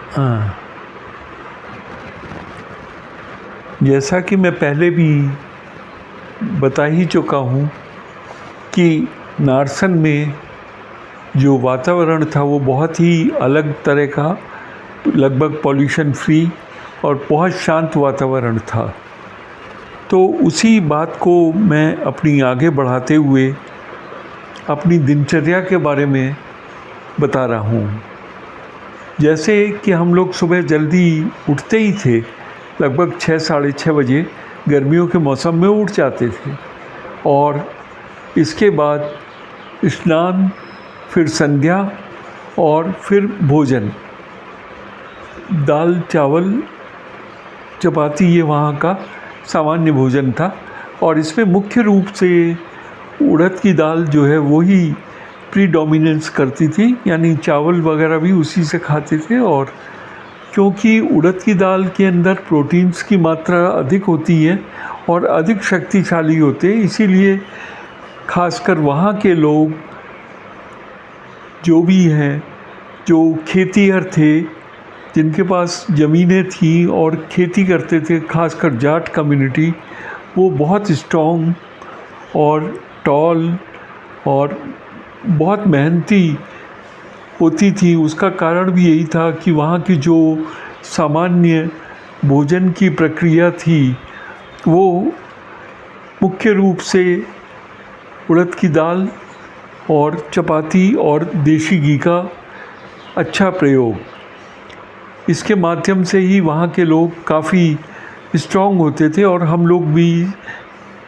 हाँ, जैसा कि मैं पहले भी बता ही चुका हूँ कि नारसन में जो वातावरण था वो बहुत ही अलग तरह का, लगभग पॉल्यूशन फ्री और बहुत शांत वातावरण था। तो उसी बात को मैं अपनी आगे बढ़ाते हुए अपनी दिनचर्या के बारे में बता रहा हूँ। जैसे कि हम लोग सुबह जल्दी उठते ही थे, लगभग 6 साढ़े 6 बजे गर्मियों के मौसम में उठ जाते थे, और इसके बाद स्नान, फिर संध्या और फिर भोजन। दाल चावल चपाती ये वहाँ का सामान्य भोजन था, और इसमें मुख्य रूप से उड़द की दाल जो है वही प्रीडोमिनेंस करती थी, यानी चावल वगैरह भी उसी से खाते थे। और क्योंकि उड़द की दाल के अंदर प्रोटीन्स की मात्रा अधिक होती है और अधिक शक्तिशाली होते हैं, इसीलिए खासकर वहाँ के लोग जो भी हैं, जो खेतीहर थे, जिनके पास ज़मीनें थी और खेती करते थे, खासकर जाट कम्युनिटी, वो बहुत स्ट्रॉन्ग और टॉल और बहुत मेहनती होती थी। उसका कारण भी यही था कि वहाँ की जो सामान्य भोजन की प्रक्रिया थी वो मुख्य रूप से उड़द की दाल और चपाती और देशी घी का अच्छा प्रयोग, इसके माध्यम से ही वहाँ के लोग काफ़ी स्ट्रॉन्ग होते थे, और हम लोग भी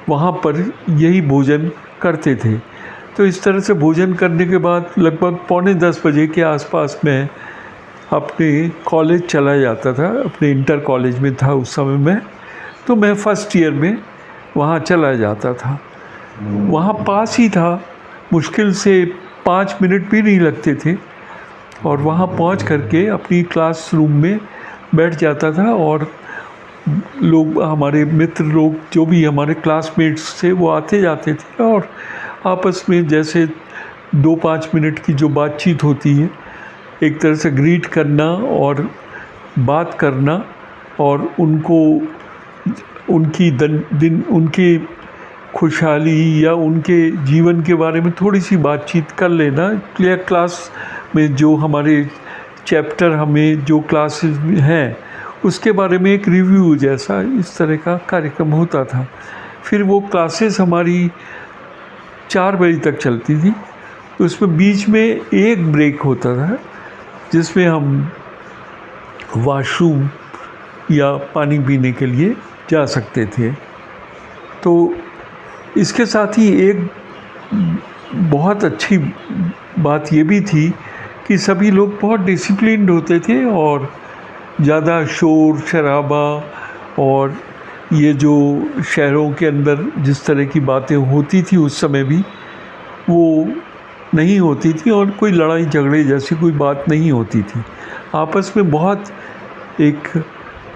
वहाँ पर यही भोजन करते थे। तो इस तरह से भोजन करने के बाद लगभग 9:45 बजे के आसपास मैं अपने कॉलेज चला जाता था। अपने इंटर कॉलेज में था उस समय मैं, तो मैं फर्स्ट ईयर में वहाँ चला जाता था। वहाँ पास ही था, मुश्किल से 5 मिनट भी नहीं लगते थे, और वहाँ पहुँच करके अपनी क्लासरूम में बैठ जाता था, और लोग, हमारे मित्र लोग जो भी हमारे क्लासमेट्स थे, वो आते जाते थे, और आपस में जैसे 2-5 मिनट की जो बातचीत होती है, एक तरह से ग्रीट करना और बात करना, और उनको उनकी उनकी खुशहाली या उनके जीवन के बारे में थोड़ी सी बातचीत कर लेना। क्लास में जो हमारे चैप्टर, हमें जो क्लासेस हैं, उसके बारे में एक रिव्यू जैसा इस तरह का कार्यक्रम होता था। फिर वो क्लासेस हमारी 4 बजे तक चलती थी, तो उसमें बीच में एक ब्रेक होता था जिसमें हम वॉशरूम या पानी पीने के लिए जा सकते थे। तो इसके साथ ही एक बहुत अच्छी बात ये भी थी कि सभी लोग बहुत डिसिप्लिन्ड होते थे, और ज़्यादा शोर शराबा और ये जो शहरों के अंदर जिस तरह की बातें होती थी उस समय भी, वो नहीं होती थी, और कोई लड़ाई झगड़े जैसी कोई बात नहीं होती थी। आपस में बहुत एक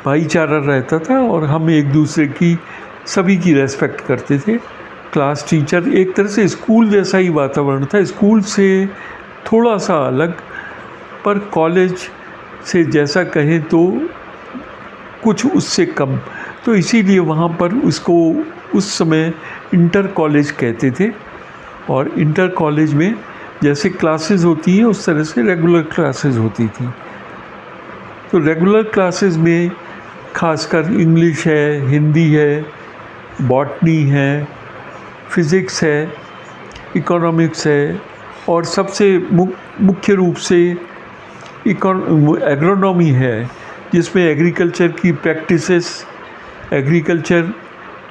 भाईचारा रहता था, और हम एक दूसरे की, सभी की रेस्पेक्ट करते थे। क्लास टीचर, एक तरह से स्कूल जैसा ही वातावरण था, स्कूल से थोड़ा सा अलग, पर कॉलेज से जैसा कहें तो कुछ उससे कम। तो इसीलिए वहाँ पर उसको उस समय इंटर कॉलेज कहते थे, और इंटर कॉलेज में जैसे क्लासेस होती हैं उस तरह से रेगुलर क्लासेस होती थी। तो रेगुलर क्लासेस में खासकर इंग्लिश है, हिंदी है, बॉटनी है, फिज़िक्स है, इकोनॉमिक्स है, और सबसे मुख्य रूप से एग्रोनॉमी है, जिसमें एग्रीकल्चर की प्रैक्टिसेस, एग्रीकल्चर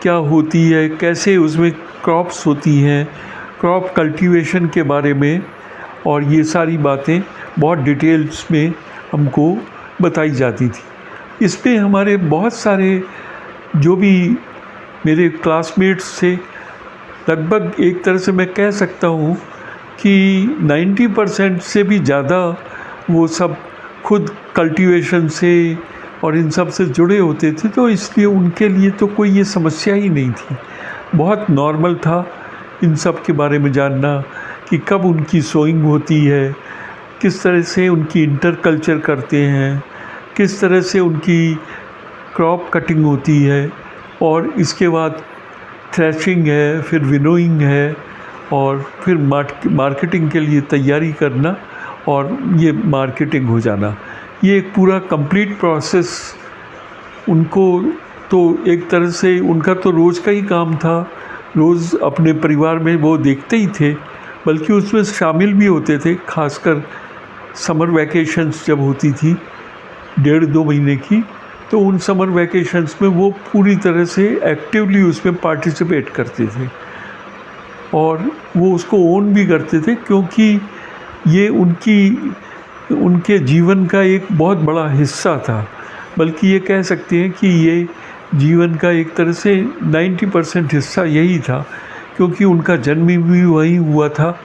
क्या होती है, कैसे उसमें क्रॉप्स होती हैं, क्रॉप कल्टीवेशन के बारे में, और ये सारी बातें बहुत डिटेल्स में हमको बताई जाती थी। इसमें हमारे बहुत सारे जो भी मेरे क्लासमेट्स थे, लगभग एक तरह से मैं कह सकता हूँ कि 90% से भी ज़्यादा वो सब खुद कल्टीवेशन से और इन सब से जुड़े होते थे, तो इसलिए उनके लिए तो कोई ये समस्या ही नहीं थी। बहुत नॉर्मल था इन सब के बारे में जानना कि कब उनकी सोइंग होती है, किस तरह से उनकी इंटर कल्चर करते हैं, किस तरह से उनकी क्रॉप कटिंग होती है और इसके बाद थ्रेशिंग है, फिर विनोइंग है और फिर मार्केटिंग के लिए तैयारी करना और ये मार्केटिंग हो जाना, ये एक पूरा कंप्लीट प्रोसेस उनको तो एक तरह से उनका तो रोज़ का ही काम था, रोज़ अपने परिवार में वो देखते ही थे, बल्कि उसमें शामिल भी होते थे। खासकर समर वैकेशंस जब होती थी 1.5-2 महीने की, तो उन समर वैकेशंस में वो पूरी तरह से एक्टिवली उसमें पार्टिसिपेट करते थे और वो उसको ओन भी करते थे, क्योंकि ये उनके जीवन का एक बहुत बड़ा हिस्सा था। बल्कि ये कह सकते हैं कि ये जीवन का एक तरह से 90% हिस्सा यही था, क्योंकि उनका जन्म भी वहीं हुआ था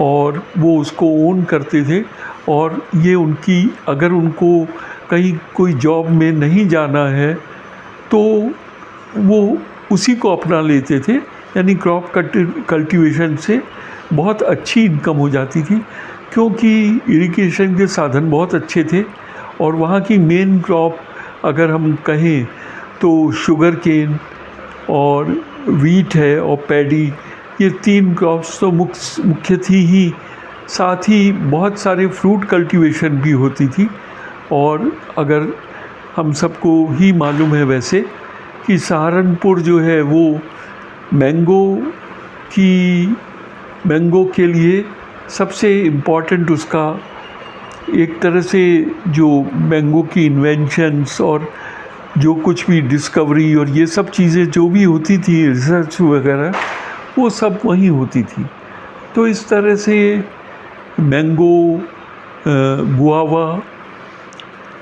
और वो उसको ओन करते थे। और ये उनकी, अगर उनको कहीं कोई जॉब में नहीं जाना है तो वो उसी को अपना लेते थे, यानी क्रॉप कल्टीवेशन से बहुत अच्छी इनकम हो जाती थी, क्योंकि इरिगेशन के साधन बहुत अच्छे थे और वहाँ की मेन क्रॉप अगर हम कहें तो शुगर केन और वीट है और पैडी, ये 3 क्रॉप्स तो मुख्य थी ही। साथ ही बहुत सारे फ्रूट कल्टीवेशन भी होती थी। और अगर हम सबको ही मालूम है वैसे कि सहारनपुर जो है वो मैंगो के लिए सबसे इम्पॉर्टेंट, उसका एक तरह से जो मैंगो की इन्वेंशंस और जो कुछ भी डिस्कवरी और ये सब चीज़ें जो भी होती थी, रिसर्च वगैरह, वो सब वहीं होती थी। तो इस तरह से मैंगो, गुआवा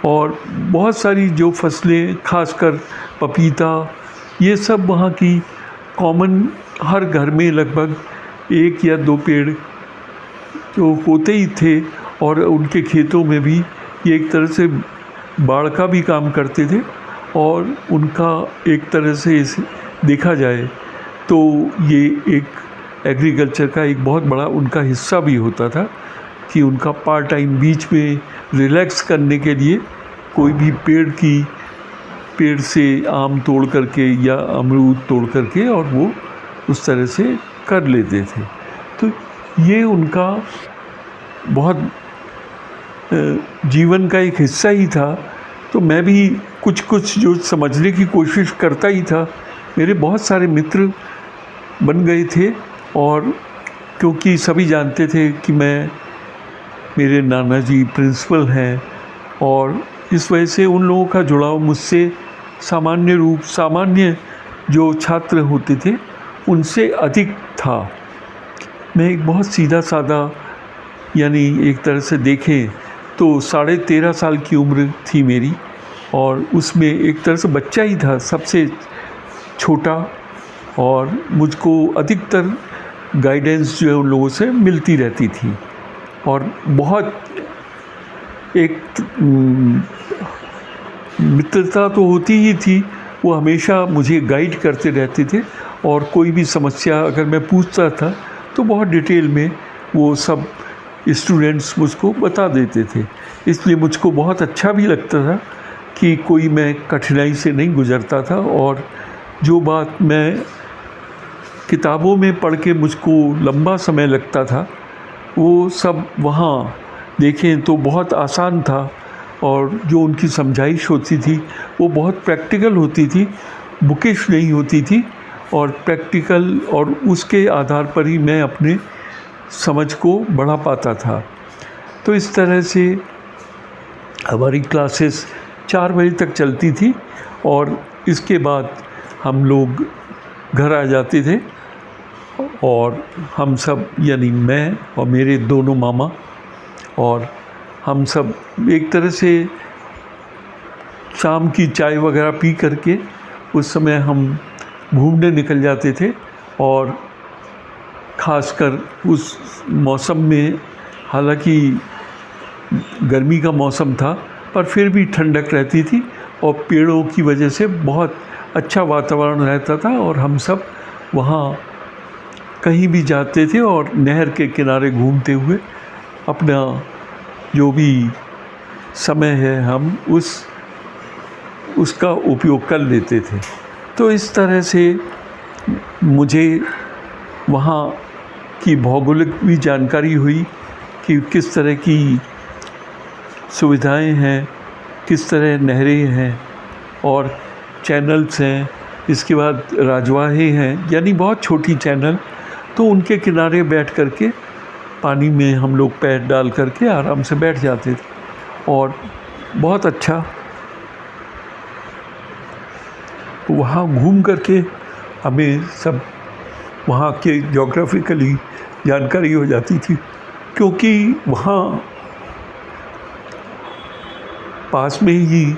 और बहुत सारी जो फसलें, खासकर पपीता, ये सब वहाँ की कॉमन, हर घर में लगभग 1 या 2 पेड़ तो होते ही थे। और उनके खेतों में भी ये एक तरह से बाड़ का भी काम करते थे और उनका एक तरह से देखा जाए तो ये एक एग्रीकल्चर का एक बहुत बड़ा उनका हिस्सा भी होता था कि उनका पार्ट टाइम बीच में रिलैक्स करने के लिए कोई भी पेड़ से आम तोड़ करके या अमरूद तोड़ करके और वो उस तरह से कर लेते थे। तो ये उनका बहुत जीवन का एक हिस्सा ही था। तो मैं भी कुछ जो समझने की कोशिश करता ही था। मेरे बहुत सारे मित्र बन गए थे और क्योंकि सभी जानते थे कि मेरे नाना जी प्रिंसिपल हैं और इस वजह से उन लोगों का जुड़ाव मुझसे सामान्य जो छात्र होते थे उनसे अधिक था। मैं एक बहुत सीधा सादा, यानी एक तरह से देखें तो 13.5 साल की उम्र थी मेरी और उसमें एक तरह से बच्चा ही था, सबसे छोटा, और मुझको अधिकतर गाइडेंस जो है उन लोगों से मिलती रहती थी और बहुत एक मित्रता तो होती ही थी। वो हमेशा मुझे गाइड करते रहते थे और कोई भी समस्या अगर मैं पूछता था तो बहुत डिटेल में वो सब स्टूडेंट्स मुझको बता देते थे। इसलिए मुझको बहुत अच्छा भी लगता था कि कोई मैं कठिनाई से नहीं गुज़रता था और जो बात मैं किताबों में पढ़ के मुझको लंबा समय लगता था वो सब वहाँ देखें तो बहुत आसान था। और जो उनकी समझाइश होती थी वो बहुत प्रैक्टिकल होती थी, बुकिश नहीं होती थी और प्रैक्टिकल, और उसके आधार पर ही मैं अपने समझ को बढ़ा पाता था। तो इस तरह से हमारी क्लासेस 4 बजे तक चलती थी और इसके बाद हम लोग घर आ जाते थे और हम सब, यानी मैं और मेरे दोनों मामा, और हम सब एक तरह से शाम की चाय वगैरह पी करके उस समय हम घूमने निकल जाते थे। और ख़ासकर उस मौसम में, हालांकि गर्मी का मौसम था पर फिर भी ठंडक रहती थी और पेड़ों की वजह से बहुत अच्छा वातावरण रहता था और हम सब वहाँ कहीं भी जाते थे और नहर के किनारे घूमते हुए अपना जो भी समय है हम उसका उपयोग कर लेते थे। तो इस तरह से मुझे वहाँ की भौगोलिक भी जानकारी हुई कि किस तरह की सुविधाएं हैं, किस तरह नहरें हैं और चैनल्स हैं। इसके बाद राजवाहे हैं, यानी बहुत छोटी चैनल, तो उनके किनारे बैठ कर के पानी में हम लोग पैर डाल करके आराम से बैठ जाते थे और बहुत अच्छा वहाँ घूम करके हमें सब वहाँ के ज्योग्राफिकली जानकारी हो जाती थी, क्योंकि वहाँ पास में ही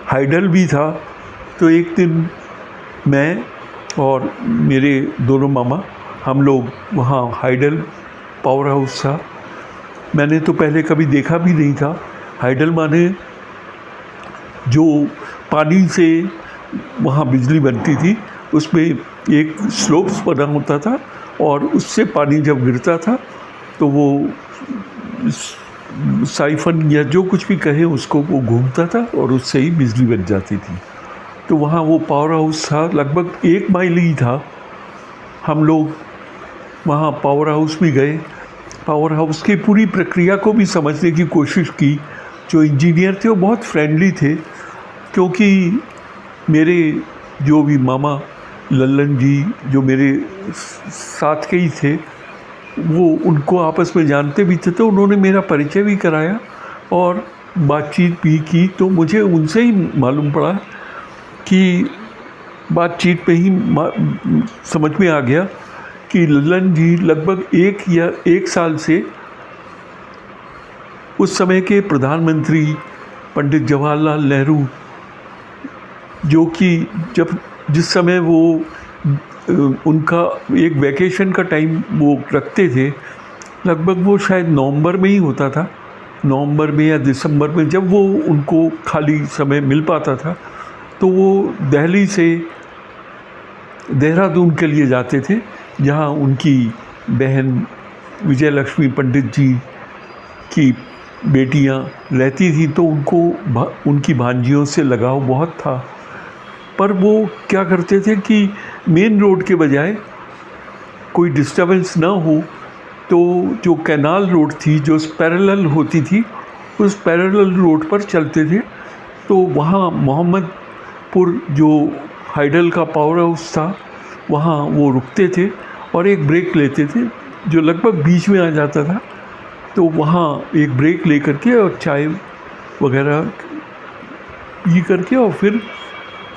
हाइडल भी था। तो एक दिन मैं और मेरे दोनों मामा हम लोग वहाँ हाइडल पावर हाउस था, मैंने तो पहले कभी देखा भी नहीं था। हाइडल माने जो पानी से वहाँ बिजली बनती थी, उसमें एक स्लोप्स बना होता था और उससे पानी जब गिरता था तो वो साइफन या जो कुछ भी कहे उसको वो घूमता था और उससे ही बिजली बन जाती थी। तो वहाँ वो पावर हाउस था, लगभग 1 माइल ही था। हम लोग वहाँ पावर हाउस भी गए, पावर हाउस की पूरी प्रक्रिया को भी समझने की कोशिश की। जो इंजीनियर थे वो बहुत फ्रेंडली थे, क्योंकि मेरे जो भी मामा लल्लन जी जो मेरे साथ के ही थे, वो उनको आपस में जानते भी थे, तो उन्होंने मेरा परिचय भी कराया और बातचीत भी की। तो मुझे उनसे ही मालूम पड़ा कि बातचीत पे ही समझ में आ गया कि लल्लन जी लगभग 1 साल से उस समय के प्रधानमंत्री पंडित जवाहरलाल नेहरू, जो कि जिस समय वो उनका एक वैकेशन का टाइम वो रखते थे, लगभग वो शायद नवंबर में ही होता था, नवंबर में या दिसंबर में, जब वो उनको खाली समय मिल पाता था तो वो दिल्ली से देहरादून के लिए जाते थे, जहाँ उनकी बहन विजय लक्ष्मी पंडित जी की बेटियाँ रहती थी। तो उनको उनकी भांजियों से लगाव बहुत था। पर वो क्या करते थे कि मेन रोड के बजाय कोई डिस्टर्बेंस ना हो, तो जो कैनाल रोड थी जो पैरेलल होती थी, उस पैरेलल रोड पर चलते थे। तो वहाँ मोहम्मदपुर जो हाइडल का पावर हाउस था, वहाँ वो रुकते थे और एक ब्रेक लेते थे जो लगभग बीच में आ जाता था। तो वहाँ एक ब्रेक ले करके और चाय वगैरह पी करके और फिर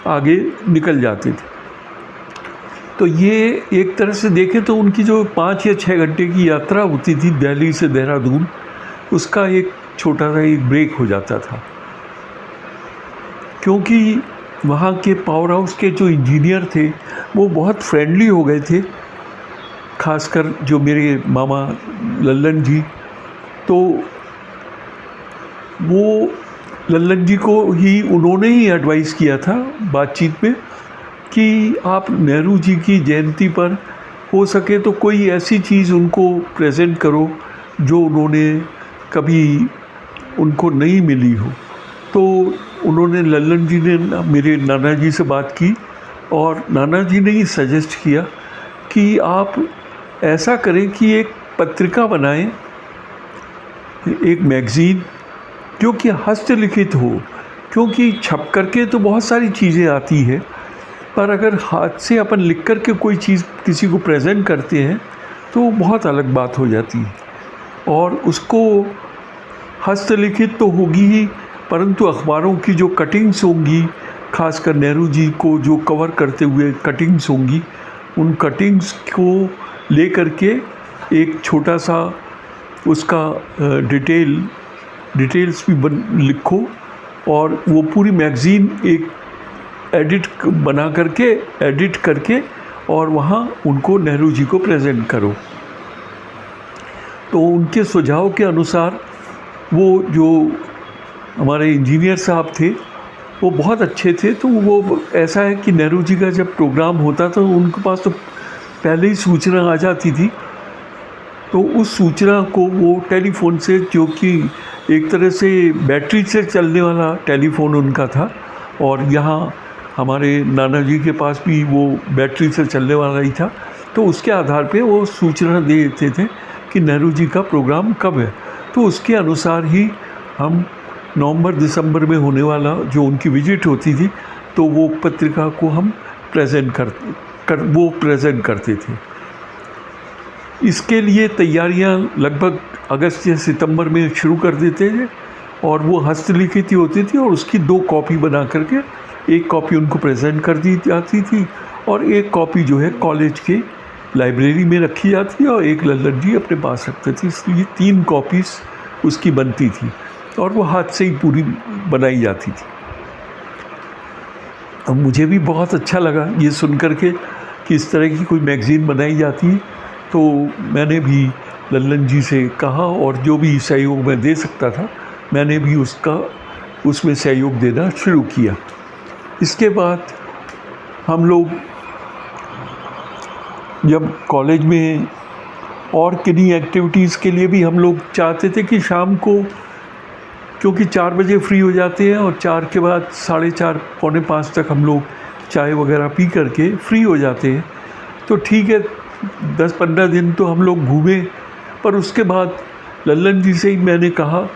आगे निकल जाते थे। तो ये एक तरह से देखें तो उनकी जो 5 या 6 घंटे की यात्रा होती थी दिल्ली से देहरादून, उसका एक छोटा सा एक ब्रेक हो जाता था। क्योंकि वहाँ के पावर हाउस के जो इंजीनियर थे वो बहुत फ्रेंडली हो गए थे, खासकर जो मेरे मामा लल्लन जी। तो वो लल्लन जी को ही उन्होंने ही एडवाइस किया था बातचीत में कि आप नेहरू जी की जयंती पर हो सके तो कोई ऐसी चीज़ उनको प्रेजेंट करो जो उन्होंने कभी उनको नहीं मिली हो। तो उन्होंने लल्लन जी ने मेरे नाना जी से बात की और नाना जी ने ही सजेस्ट किया कि आप ऐसा करें कि एक पत्रिका बनाएं, एक मैगज़ीन जो कि हस्तलिखित हो, क्योंकि छप करके तो बहुत सारी चीज़ें आती हैं, पर अगर हाथ से अपन लिख कर के कोई चीज़ किसी को प्रेजेंट करते हैं तो बहुत अलग बात हो जाती है। और उसको हस्तलिखित तो होगी ही, परंतु अखबारों की जो कटिंग्स होंगी, खासकर नेहरू जी को जो कवर करते हुए कटिंग्स होंगी, उन कटिंग्स को ले करके एक छोटा सा उसका डिटेल्स भी लिखो और वो पूरी मैगज़ीन एक एडिट करके और वहाँ उनको नेहरू जी को प्रेजेंट करो। तो उनके सुझाव के अनुसार वो जो हमारे इंजीनियर साहब थे वो बहुत अच्छे थे। तो वो ऐसा है कि नेहरू जी का जब प्रोग्राम होता था उनके पास तो पहले ही सूचना आ जाती थी। तो उस सूचना को वो टेलीफोन से, जो कि एक तरह से बैटरी से चलने वाला टेलीफोन उनका था, और यहाँ हमारे नाना जी के पास भी वो बैटरी से चलने वाला ही था। तो उसके आधार पे वो सूचना दे देते थे कि नेहरू जी का प्रोग्राम कब है। तो उसके अनुसार ही हम नवंबर दिसंबर में होने वाला जो उनकी विजिट होती थी, तो वो पत्रिका को हम प्रेजेंट करते थे। इसके लिए तैयारियां लगभग अगस्त या सितंबर में शुरू कर देते थे, और वो हस्तलिखित ही होती थी, और उसकी 2 कॉपी बना करके एक कॉपी उनको प्रेजेंट कर दी जाती थी, और एक कॉपी जो है कॉलेज के लाइब्रेरी में रखी जाती है, और एक लल्लन जी अपने पास रखते थे। इसलिए 3 कॉपीज़ उसकी बनती थी, और वो हाथ से ही पूरी बनाई जाती थी। अब मुझे भी बहुत अच्छा लगा ये सुन कर के कि इस तरह की कोई मैगज़ीन बनाई जाती है। तो मैंने भी लल्लन जी से कहा, और जो भी सहयोग मैं दे सकता था मैंने भी उसमें सहयोग देना शुरू किया। इसके बाद हम लोग जब कॉलेज में और किन्हीं एक्टिविटीज़ के लिए भी हम लोग चाहते थे कि शाम को, क्योंकि 4 बजे फ्री हो जाते हैं, और 4 के बाद 4:30 पौने 5 तक हम लोग चाय वगैरह पी करके फ्री हो जाते हैं। तो ठीक है, 10-15 दिन तो हम लोग घूमे, पर उसके बाद लल्लन जी से ही मैंने कहा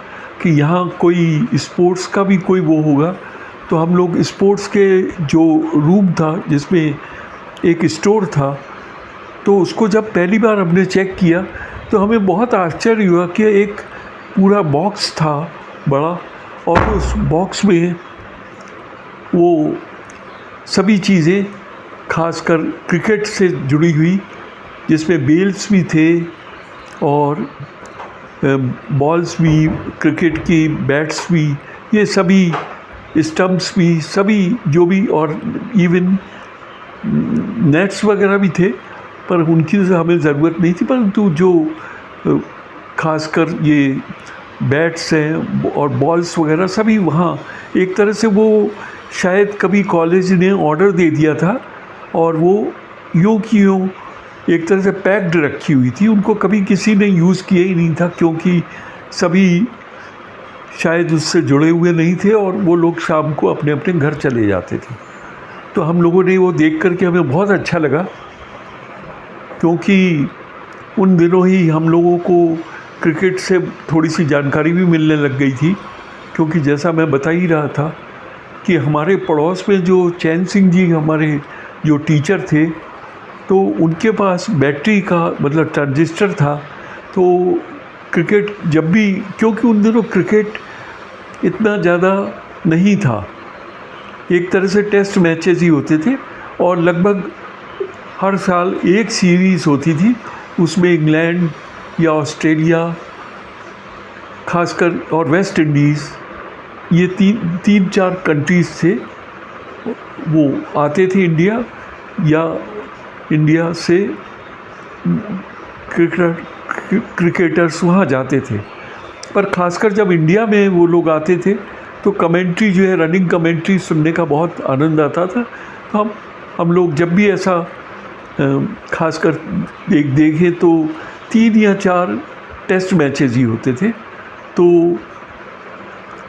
कि यहाँ कोई स्पोर्ट्स का भी कोई वो होगा। तो हम लोग स्पोर्ट्स के जो रूम था जिसमें एक स्टोर था, तो उसको जब पहली बार हमने चेक किया तो हमें बहुत आश्चर्य हुआ कि एक पूरा बॉक्स था बड़ा, और उस बॉक्स में वो सभी चीज़ें खासकर क्रिकेट से जुड़ी हुई, जिसमें बेल्स भी थे और बॉल्स भी, क्रिकेट की बैट्स भी, ये सभी स्टम्प्स भी, सभी जो भी, और इवन नेट्स वगैरह भी थे, पर उनकी हमें ज़रूरत नहीं थी। परंतु जो खासकर ये बैट्स हैं और बॉल्स वगैरह सभी वहाँ एक तरह से वो शायद कभी कॉलेज ने ऑर्डर दे दिया था, और वो यूँ की यूँ एक तरह से पैक्ड रखी हुई थी। उनको कभी किसी ने यूज़ किया ही नहीं था, क्योंकि सभी शायद उससे जुड़े हुए नहीं थे, और वो लोग शाम को अपने अपने घर चले जाते थे। तो हम लोगों ने वो देख कर के हमें बहुत अच्छा लगा, क्योंकि उन दिनों ही हम लोगों को क्रिकेट से थोड़ी सी जानकारी भी मिलने लग गई थी। क्योंकि जैसा मैं बता ही रहा था कि हमारे पड़ोस में जो चैन सिंह जी हमारे जो टीचर थे, तो उनके पास बैटरी का मतलब ट्रांजिस्टर था। तो क्रिकेट जब भी, क्योंकि उन दिनों क्रिकेट इतना ज़्यादा नहीं था, एक तरह से टेस्ट मैचेस ही होते थे, और लगभग हर साल एक सीरीज़ होती थी, उसमें इंग्लैंड या ऑस्ट्रेलिया खासकर और वेस्ट इंडीज़, ये 3-4 कंट्रीज़ थे, वो आते थे इंडिया, या इंडिया से क्रिकेटर्स वहाँ जाते थे। पर खासकर जब इंडिया में वो लोग आते थे तो कमेंट्री जो है, रनिंग कमेंट्री सुनने का बहुत आनंद आता था। तो हम लोग जब भी ऐसा खासकर देखें तो 3 या 4 टेस्ट मैचेस ही होते थे। तो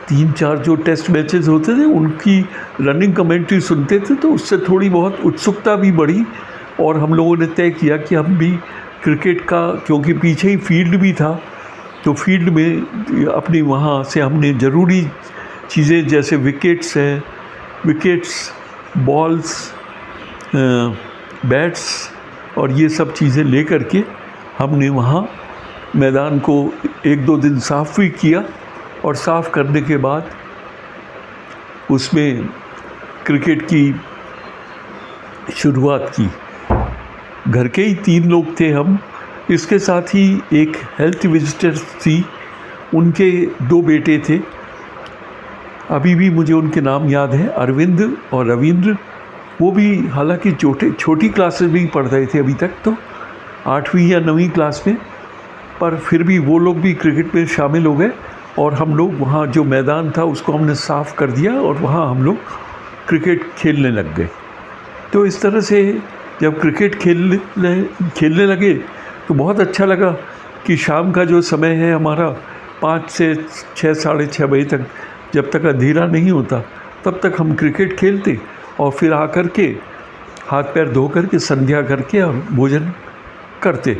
3-4 जो टेस्ट मैचेस होते थे उनकी रनिंग कमेंट्री सुनते थे, तो उससे थोड़ी बहुत उत्सुकता भी बढ़ी, और हम लोगों ने तय किया कि हम भी क्रिकेट का, क्योंकि पीछे ही फील्ड भी था, तो फील्ड में अपनी वहाँ से हमने ज़रूरी चीज़ें जैसे विकेट्स, बॉल्स, बैट्स और ये सब चीज़ें ले कर के हमने वहाँ मैदान को 1-2 दिन साफ़ भी किया, और साफ़ करने के बाद उसमें क्रिकेट की शुरुआत की। घर के ही 3 लोग थे हम, इसके साथ ही एक हेल्थ विजिटर थी, उनके 2 बेटे थे, अभी भी मुझे उनके नाम याद है, अरविंद और रविंद्र। वो भी हालांकि छोटी क्लासेस में ही पढ़ रहे थे अभी तक, तो 8वीं या 9वीं क्लास में, पर फिर भी वो लोग भी क्रिकेट में शामिल हो गए, और हम लोग वहाँ जो मैदान था उसको हमने साफ़ कर दिया, और वहाँ हम लोग क्रिकेट खेलने लग गए। तो इस तरह से जब क्रिकेट खेलने लगे तो बहुत अच्छा लगा कि शाम का जो समय है हमारा, 5 से 6, साढ़े 6 बजे तक, जब तक अंधेरा नहीं होता तब तक हम क्रिकेट खेलते और फिर आकर के हाथ पैर धो करके संध्या करके और भोजन करते।